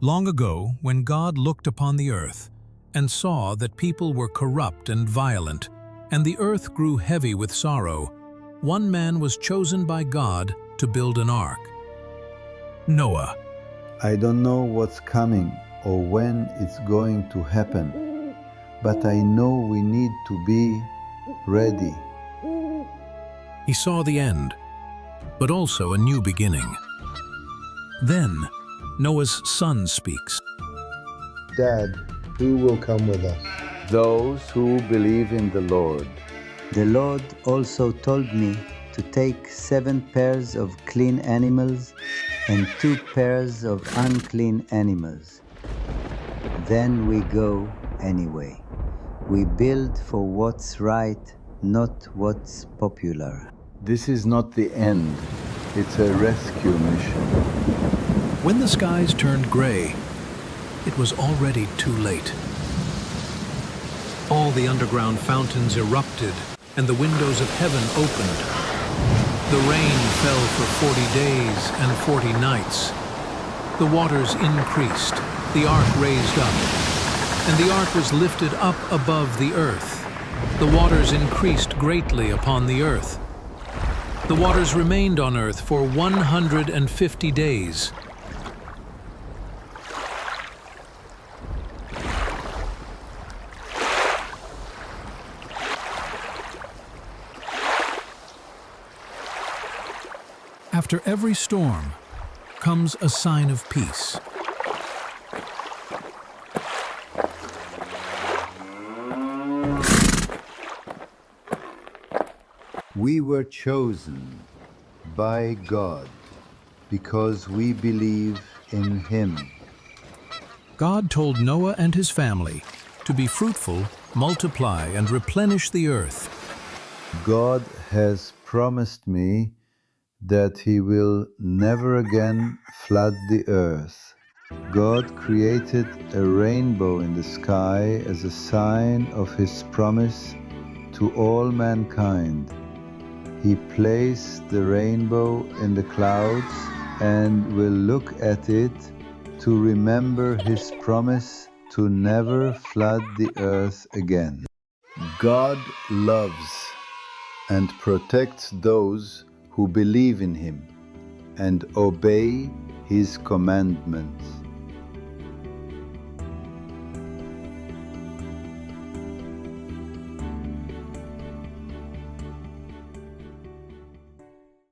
Long ago, when God looked upon the earth and saw that people were corrupt and violent, and the earth grew heavy with sorrow, one man was chosen by God to build an ark. Noah. I don't know what's coming or when it's going to happen, but I know we need to be ready. He saw the end, but also a new beginning. Then, Noah's son speaks. Dad, who will come with us? Those who believe in the Lord. The Lord also told me to take 7 pairs of clean animals and 2 pairs of unclean animals. Then we go anyway. We build for what's right, not what's popular. This is not the end. It's a rescue mission. When the skies turned gray, it was already too late. All the underground fountains erupted, and the windows of heaven opened. The rain fell for 40 days and 40 nights. The waters increased, the ark raised up, and the ark was lifted up above the earth. The waters increased greatly upon the earth. The waters remained on earth for 150 days. After every storm comes a sign of peace. We were chosen by God because we believe in Him. God told Noah and his family to be fruitful, multiply, and replenish the earth. God has promised me that He will never again flood the earth. God created a rainbow in the sky as a sign of His promise to all mankind. He placed the rainbow in the clouds and will look at it to remember His promise to never flood the earth again. God loves and protects those who believe in Him and obey His commandments.